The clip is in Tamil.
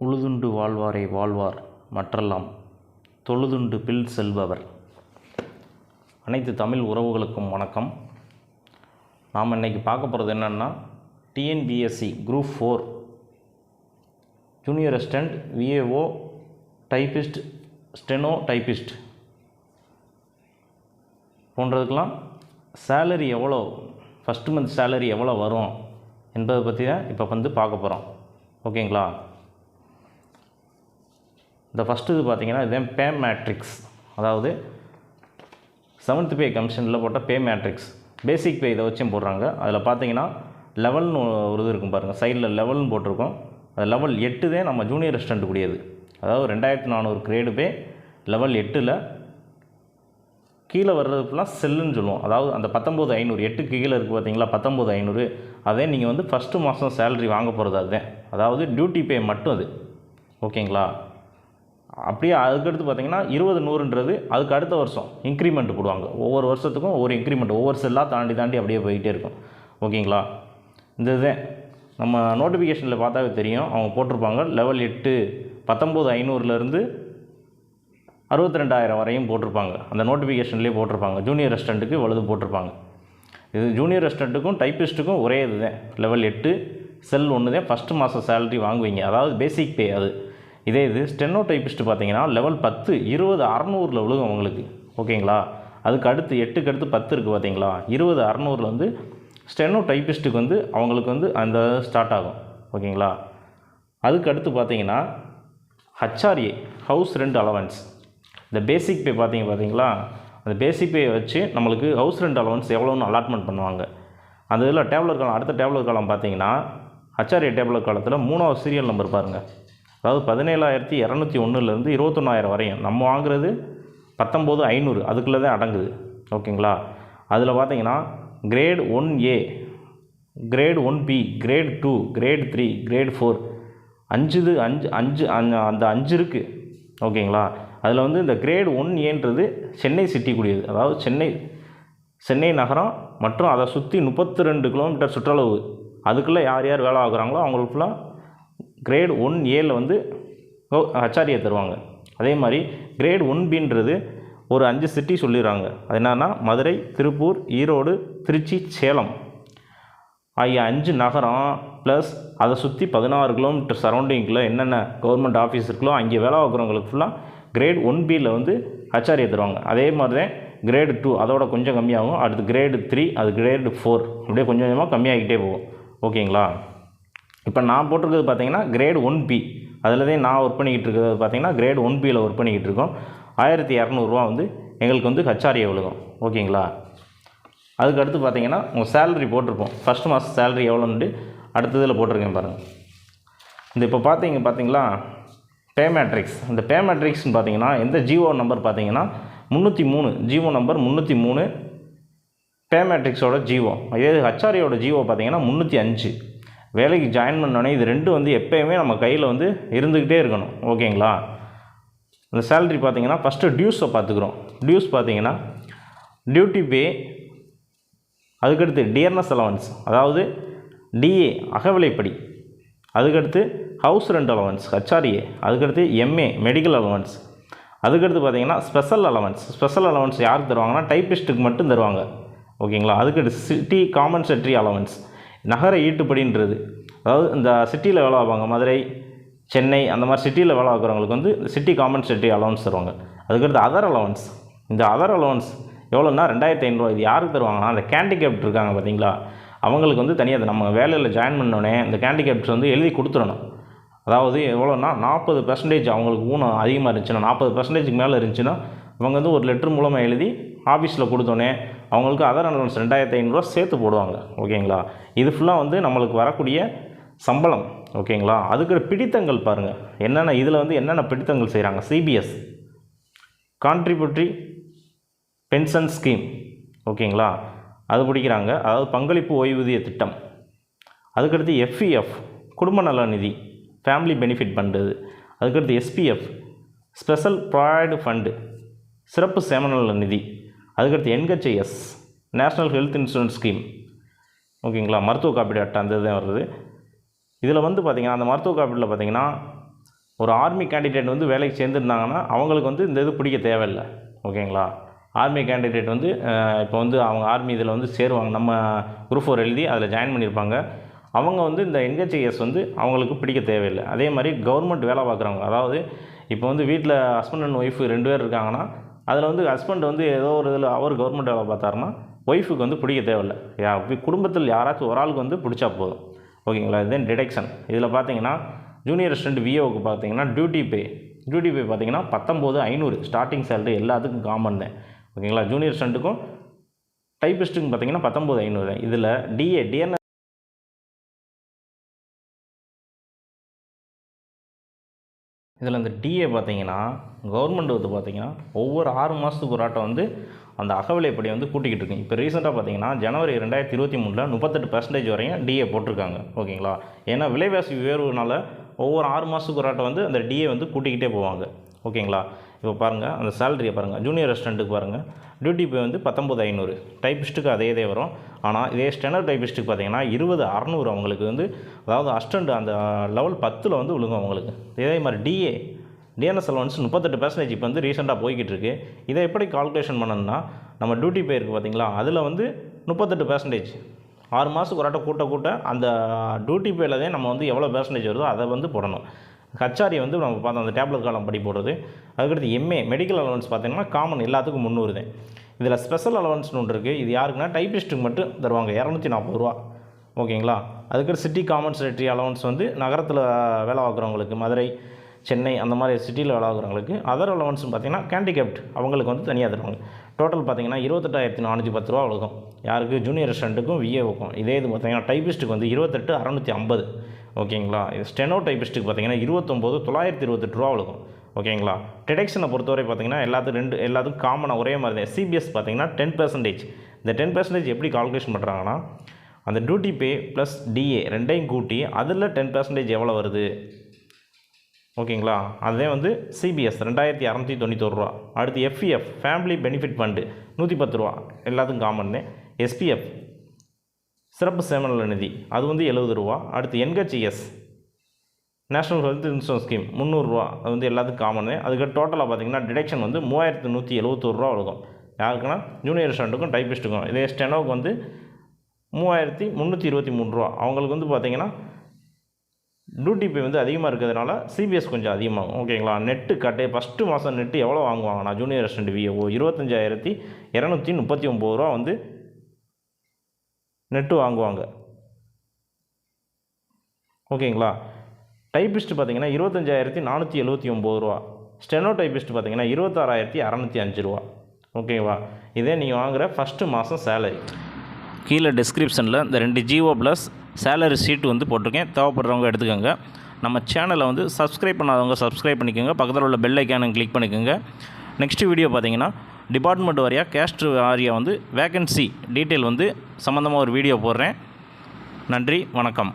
உழுதுண்டு வாழ்வாரை வாழ்வார் மற்றெல்லாம் தொழுதுண்டு பில் செல்பவர். அனைத்து தமிழ் உறவுகளுக்கும் வணக்கம். நாம் இன்றைக்கி பார்க்க போகிறது என்னென்னா TNPSC group 4 junior assistant, VAO, typist, steno typist போன்றதுக்கெலாம் சேலரி எவ்வளோ, ஃபஸ்ட்டு மந்த் சேலரி எவ்வளோ வரும் என்பதை பற்றி தான் இப்போ பார்க்க போகிறோம். ஓகேங்களா? இந்த ஃபஸ்ட்டு இது பார்த்திங்கன்னா இதுதான் பே மேட்ரிக்ஸ். அதாவது 7th பே கமிஷனில் போட்ட பே மேட்ரிக்ஸ். பேசிக் பே இதை வச்சும் போடுறாங்க. அதில் பார்த்தீங்கன்னா லெவல்னு ஒரு இது இருக்கும் பாருங்கள், சைடில் லெவல்னு போட்டிருக்கோம். அது லெவல் 8 தான் நம்ம ஜூனியர் அசிஸ்டண்ட் கூடியது. அதாவது 2400 கிரேடு பே லெவல் 8ல் கீழே வர்றது ஃபுல்லாக செல்லுன்னு சொல்லுவோம். அதாவது அந்த 19500 8க்கு கீழே இருக்குது பார்த்தீங்களா, 19500 அதே நீங்கள் ஃபஸ்ட்டு மாதம் சேலரி வாங்க போகிறது அதுதான். அதாவது டியூட்டி பே மட்டும் அது. ஓகேங்களா? அப்படியே அதுக்கடுத்து பார்த்திங்கன்னா 20,100ன்றது அதுக்கு அடுத்த வருஷம் இன்க்ரிமெண்ட் போடுவாங்க. ஒவ்வொரு வருஷத்துக்கும் ஒவ்வொரு இன்க்ரிமெண்ட், ஒவ்வொரு செல்லாக தாண்டி அப்படியே போய்கிட்டே இருக்கும். ஓகேங்களா? இந்த இதுதான் நம்ம நோட்டிஃபிகேஷனில் பார்த்தாவே தெரியும். அவங்க போட்டிருப்பாங்க லெவல் 8 19,500லேருந்து 62,000 வரையும் போட்டிருப்பாங்க. அந்த நோட்டிஃபிகேஷன்லேயே போட்டிருப்பாங்க. ஜூனியர் அசிஸ்டண்ட்டுக்கு இவ்வளவு போட்டிருப்பாங்க. இது ஜூனியர் அசிஸ்டண்ட்டுக்கும் டைப்பிஸ்ட்டுக்கும் ஒரே இது தான். லெவல் 8 செல் ஒன்று தான் ஃபஸ்ட்டு மாதம் சேலரி வாங்குவீங்க. அதாவது பேசிக் பே அது. இதே இது ஸ்டெனோ டைப்பிஸ்ட்டு பார்த்தீங்கன்னா லெவல் 10 20,600 விழுகும் அவங்களுக்கு. ஓகேங்களா? அதுக்கு அடுத்து 8க்கு அடுத்து 10 இருக்குது பார்த்தீங்களா, 20,600 ஸ்டெனோ டைப்பிஸ்ட்டுக்கு அவங்களுக்கு அந்த ஸ்டார்ட் ஆகும். ஓகேங்களா? அதுக்கு அடுத்து பார்த்தீங்கன்னா HRA ஹவுஸ் ரெண்ட் அலவன்ஸ். இந்த பேசிக் பே பார்த்தீங்களா, அந்த பேசிக் பே வச்சு நம்மளுக்கு ஹவுஸ் ரெண்ட் அலவன்ஸ் எவ்வளோன்னு அலாட்மெண்ட் பண்ணுவாங்க. அந்த இதில் டேப்லர் காலம், அடுத்த டேப்லர் காலம் பார்த்தீங்கன்னா HRA டேப்லர் காலத்தில் 3வது சீரியல் நம்பர் பாருங்கள். அதாவது 17,201லேருந்து 21,000 வரையும் நம்ம வாங்குறது 19,500 அதுக்குள்ளே தான் அடங்குது. ஓகேங்களா? அதில் பார்த்தீங்கன்னா grade 1A, grade 1B, grade 2, grade 3, grade 4 5 அந்த 5 இருக்குது. ஓகேங்களா? அதில் இந்த கிரேட் 1Aன்றது சென்னை சிட்டி கூடியது. அதாவது சென்னை நகரம் மற்றும் அதை சுற்றி 32 கிலோமீட்டர் சுற்றளவு அதுக்குள்ளே யார் யார் வேலை ஆகுறாங்களோ அவங்களுக்கு ஃபுல்லாக கிரேட் 1Aவில் HRA தருவாங்க. அதே மாதிரி கிரேட் 1Bன்றது ஒரு 5 சிட்டி சொல்லிடுறாங்க. அது என்னன்னா மதுரை, திருப்பூர், ஈரோடு, திருச்சி, சேலம் ஆகிய 5 நகரம் ப்ளஸ் அதை சுற்றி 16 கிலோமீட்டர் சரௌண்டிங்கில் என்னென்ன கவர்மெண்ட் ஆஃபீஸ் இருக்கோ அங்கே வேலை பார்க்குறவங்களுக்கு ஃபுல்லாக கிரேட் 1Bயில் HRA தருவாங்க. அதே மாதிரி தான் கிரேடு 2 அதோட கொஞ்சம் கம்மியாகும். அடுத்து கிரேடு 3, அது கிரேடு 4 அப்படியே கொஞ்சம் கொஞ்சமாக கம்மியாகிக்கிட்டே போகும். ஓகேங்களா? இப்போ நான் போட்டிருக்கிறது பார்த்தீங்கன்னா கிரேட் 1B. அதில் தான் நான் ஒர்க் பண்ணிக்கிட்டு இருக்கிறது பார்த்தீங்கன்னா கிரேட் 1Bயில் ஒர்க் பண்ணிக்கிட்டு இருக்கோம். 1,200 எங்களுக்கு HRA விழுகும். ஓகேங்களா? அதுக்கு அடுத்து பார்த்தீங்கன்னா உங்கள் சேலரி போட்டிருப்போம். ஃபஸ்ட்டு மாதம் சேலரி எவ்வளோன்ட்டு அடுத்ததில் போட்டிருக்கேன் பாருங்கள். இந்த இப்போ பார்த்தீங்களா பே மேட்ரிக்ஸ். இந்த பே மேட்ரிக்ஸ்னு பார்த்தீங்கன்னா எந்த ஜிஓ நம்பர் பார்த்தீங்கன்னா 303, ஜிஓ நம்பர் 303 பே மேட்ரிக்ஸோட ஜிஓ. இதே HRAயோட ஜிஓ பார்த்தீங்கன்னா 305. வேலைக்கு ஜாயின் பண்ணோடனே இது ரெண்டும் எப்போயுமே நம்ம கையில் இருந்துக்கிட்டே இருக்கணும். ஓகேங்களா? இந்த சேலரி பார்த்தீங்கன்னா ஃபஸ்ட்டு டியூஸை பார்த்துக்குறோம். டியூஸ் பார்த்தீங்கன்னா டியூட்டி பே, அதுக்கடுத்து டியர்னஸ் அலவன்ஸ் அதாவது DA அகவிலைப்படி, அதுக்கடுத்து ஹவுஸ் ரெண்ட் அலவன்ஸ் HRA, அதுக்கடுத்து MA மெடிக்கல் அலவன்ஸ், அதுக்கடுத்து பார்த்தீங்கன்னா ஸ்பெஷல் அலவன்ஸ். ஸ்பெஷல் அலவன்ஸ் யாருக்கு தருவாங்கன்னா டைப்பிஸ்ட்டுக்கு மட்டும் தருவாங்க. ஓகேங்களா? அதுக்கடுத்து சிட்டி காம்பன்சேட்டரி அலவன்ஸ் நகர ஈட்டுப்படின்றது. அதாவது இந்த சிட்டியில் வேலை பார்ப்பாங்க, மதுரை, சென்னை அந்த மாதிரி சிட்டியில் வேலை பார்க்குறவங்களுக்கு சிட்டி காம்பன்சேட்டரி அலவன்ஸ் தருவாங்க. அதுக்கடுத்து அதர் அலவன்ஸ். இந்த அதர் அலவன்ஸ் எவ்வளோன்னா 2,500. இது யாருக்கு தருவாங்கன்னா அந்த கேண்டிகேப்ட் இருக்காங்க பார்த்தீங்களா, அவங்களுக்கு தனியாக நம்ம வேலையில் ஜாயின் பண்ணோடனே இந்த கேண்டிகேப்ட்ஸ் எழுதி கொடுத்துடணும். அதாவது எவ்வளோன்னா 40% அவங்களுக்கு ஊனம் அதிகமாக இருந்துச்சுன்னா, 40%க்கு மேலே இருந்துச்சுன்னா இவங்க ஒரு லெட்டர் மூலமாக எழுதி ஆஃபீஸில் கொடுத்தோன்னே அவங்களுக்கு அதர் அலவன்ஸ் 2,500 சேர்த்து போடுவாங்க. ஓகேங்களா? இது ஃபுல்லாக நம்மளுக்கு வரக்கூடிய சம்பளம். ஓகேங்களா? அதுக்கு பிடித்தங்கள் பாருங்கள் என்னென்ன, இதில் என்னென்ன பிடித்தங்கள் செய்கிறாங்க. CBS contributory pension scheme. ஓகேங்களா? அது பிடிக்கிறாங்க. அதாவது பங்களிப்பு ஓய்வூதிய திட்டம். அதுக்கடுத்து FEF குடும்ப நல நிதி, ஃபேமிலி பெனிஃபிட் ஃபண்டு. அதுக்கடுத்து SPF ஸ்பெஷல் ப்ராவிடெண்ட் ஃபண்டு, சிறப்பு சேமநல நிதி. அதுக்கடுத்து NHIS national health insurance scheme. ஓகேங்களா? மருத்துவ காப்பீடு அட்டை அந்த இதுதான் வருது. இதில் பார்த்திங்கன்னா அந்த மருத்துவ காப்பீட்டில் பார்த்திங்கன்னா ஒரு ஆர்மி கேண்டிடேட் வந்து வேலைக்கு சேர்ந்துருந்தாங்கன்னா அவங்களுக்கு வந்து இந்த இது பிடிக்க தேவையில்லை. ஓகேங்களா? ஆர்மி கேண்டிடேட் வந்து இப்போ வந்து அவங்க ஆர்மி இதில் வந்து சேருவாங்க, நம்ம குரூப் 4 எழுதி அதில் ஜாயின் பண்ணியிருப்பாங்க. அவங்க வந்து இந்த என்ஹெச்ஐஎஸ் வந்து அவங்களுக்கு பிடிக்க தேவையில்லை. அதே மாதிரி கவர்மெண்ட் வேலை பார்க்குறவங்க, அதாவது இப்போ வந்து வீட்டில் ஹஸ்பண்ட் அண்ட் ஒய்ஃபு 2 பேர் இருக்காங்கன்னா அதில் வந்து ஹஸ்பண்ட் வந்து ஏதோ ஒரு இதில் அவர் கவர்மெண்ட் வேலை பார்த்தாருன்னா ஒய்ஃபுக்கு வந்து பிடிக்க தேவையில்லை. குடும்பத்தில் யாராச்சும் ஒரு ஆளுக்கு வந்து பிடிச்சா போதும். ஓகேங்களா? இதுதான் டிடெக்ஷன். இதில் பார்த்தீங்கன்னா ஜூனியர் அசிஸ்டன்ட் விஏஓக்கு பார்த்தீங்கன்னா டியூட்டி பே பார்த்தீங்கன்னா 19,500 ஸ்டார்டிங் சேலரி எல்லாத்துக்கும் காமன் தான். ஓகேங்களா? ஜூனியர் அசிஸ்டண்ட்டுக்கும் டைப்பிஸ்ட்டுக்கும் பார்த்தீங்கன்னா 19,500 தான். இதில் டிஎன்எஸ் இதில் அந்த டிஏ பார்த்தீங்கன்னா கவர்மெண்ட் வந்து பார்த்தீங்கன்னா ஒவ்வொரு 6 மாதத்துக்கு ஒரு ஆட்டம் வந்து அந்த அகவிலைப்படி வந்து கூட்டிக்கிட்டு இருக்குங்க. இப்போ ரீசெண்டாக பார்த்தீங்கன்னா ஜனவரி 2023 38% வரையும் டிஏ போட்டிருக்காங்க. ஓகேங்களா? ஏன்னா விலைவாசி உயர்வுனால ஒவ்வொரு 6 மாதத்துக்கு ஒரு ஆட்டம் வந்து அந்த டிஏ வந்து கூட்டிக்கிட்டே போவாங்க. ஓகேங்களா? இப்போ பாருங்கள், அந்த சேலரியை பாருங்கள். ஜூனியர் அசிஸ்டண்ட்டுக்கு பாருங்கள், டியூட்டி பே வந்து 19,500, டைப்பிஸ்ட்டுக்கு அதே வரும். ஆனால் இதே ஸ்டெனோ டைப்பிஸ்ட்டுக்கு பார்த்தீங்கன்னா 20,600 அவங்களுக்கு வந்து, அதாவது அசிஸ்டண்ட் அந்த லெவல் 10 வந்து விழுங்கும் அவங்களுக்கு. இதே மாதிரி டிஎன்எஸ் அலவன்ஸ் 38% இப்போ வந்து ரீசெண்டாக போய்கிட்டு இருக்குது. இதை எப்படி கால்குலேஷன் பண்ணணும்னா, நம்ம டியூட்டி பே இருக்குது பார்த்தீங்களா, அதில் வந்து 38% 6 மாதத்துக்கு ஒரு ஆட்டம் கூட்ட அந்த டியூட்டி பேல தான் நம்ம வந்து எவ்வளோ பெர்சன்டேஜ் வருதோ அதை வந்து போடணும். ஹச்ஆர்ஏ வந்து நம்ம பார்த்தோம், அந்த டேப்லெட் காலம் படி போடுறது. அதுக்கடுத்து எம்ஏ மெடிக்கல் அலவன்ஸ் பார்த்தீங்கன்னா காமன் எல்லாத்துக்கும் 300 தான். இதில் ஸ்பெஷல் அலவன்ஸ்னு ஒன்று இருக்குது. இது யாருக்குன்னா டைப்பிஸ்ட்டுக்கு மட்டும் தருவாங்க, 240 ரூபா. ஓகேங்களா? அதுக்கடுத்து சிட்டி காம்பன்சேட்டரி அலவன்ஸ் வந்து நகரத்தில் வேலை பார்க்குறவங்களுக்கு, மதுரை, சென்னை அந்த மாதிரி சிட்டியில் வேலை பார்க்குறவங்களுக்கு. அதர் அலவன்ஸ்னு பார்த்தீங்கன்னா கேண்டிகேப்ட் அவங்களுக்கு வந்து தனியாக தருவாங்க. டோட்டல் பார்த்தீங்கன்னா 28,410 ரூபா வழங்கும். யாருக்கு? ஜூனியர் அசிஸ்டண்ட்டுக்கும் விஏஓக்கும். இதே இது பார்த்தீங்கன்னா டைப்பிஸ்ட்டுக்கு வந்து 28,650. ஓகேங்களா? இது ஸ்டெனோ டைப்பிஸ்ட்டுக்கு பார்த்தீங்கன்னா 29,928 ரூபா வழங்கும். ஓகேங்களா? டிடெக்ஷனை பொறுத்தவரை பார்த்தீங்கன்னா எல்லாத்துக்கும் காமனாக ஒரே மாதிரி தான். சிபிஎஸ் பார்த்தீங்கன்னா 10%. இந்த 10% எப்படி கால்குலேஷன் பண்ணுறாங்கன்னா, அந்த டியூட்டி பே ப்ளஸ் டிஏ ரெண்டையும் கூட்டி அதில் 10% எவ்வளோ வருது. ஓகேங்களா? அதே வந்து சிபிஎஸ் 2,291 ரூபா. அடுத்து எஃப்இஎஃப் ஃபேமிலி பெனிஃபிட் ஃபண்டு 110 ரூபா, எல்லாத்துக்கும் காமன். எஸ்பிஎஃப் சிறப்பு சேமநல நிதி அது வந்து 70 ரூபா. அடுத்து NHIS national health insurance scheme 300 ரூபா, அது வந்து எல்லாத்துக்கும் காமன். அதுக்கு டோட்டலாக பார்த்தீங்கன்னா டிடெக்ஷன் வந்து 3,171 ரூபா வழங்கும். யாருக்குன்னா? ஜூனியர் அசிஸ்டண்ட்டுக்கும் டைப்பிஸ்ட்டுக்கும். இதே ஸ்டெனோவுக்கு வந்து 3,323 ரூபா. அவங்களுக்கு வந்து பார்த்தீங்கன்னா டியூட்டி பே வந்து அதிகமாக இருக்கிறதுனால சிபிஎஸ் கொஞ்சம் அதிகமாகும். ஓகேங்களா? நெட்டு ஃபஸ்ட்டு மாதம் நெட்டு எவ்வளோ வாங்குவாங்கன்னா ஜூனியர் அசிஸ்டண்ட் விஏஓ 25,239 ரூபா வந்து நெட்டு வாங்குவாங்க. ஓகேங்களா? டைப்பிஸ்ட்டு பார்த்தீங்கன்னா 25,479 ரூபா. ஸ்டெனோ டைப்பிஸ்ட்டு பார்த்தீங்கன்னா 26,605 ரூபா. ஓகேவா? இதே நீங்கள் வாங்குகிற ஃபஸ்ட்டு மாதம் சேலரி. கீழே டிஸ்கிரிப்ஷனில் இந்த 2 ஜிஓ ப்ளஸ் சேலரி ஷீட் வந்து போட்டிருக்கேன், தேவைப்படுறவங்க எடுத்துக்கோங்க. நம்ம சேனலை வந்து சப்ஸ்கிரைப் பண்ணாதவங்க சப்ஸ்கிரைப் பண்ணிக்கோங்க, பக்கத்தில் உள்ள பெல் ஐக்கானை கிளிக் பண்ணிக்கோங்க. நெக்ஸ்ட் வீடியோ பார்த்தீங்கன்னா டிபார்ட்மெண்ட் வாரியாக கேஸ்ட் வாரியாக வந்து வேக்கன்சி டீட்டெயில் வந்து சம்மந்தமாக ஒரு வீடியோ போடுறேன். நன்றி, வணக்கம்.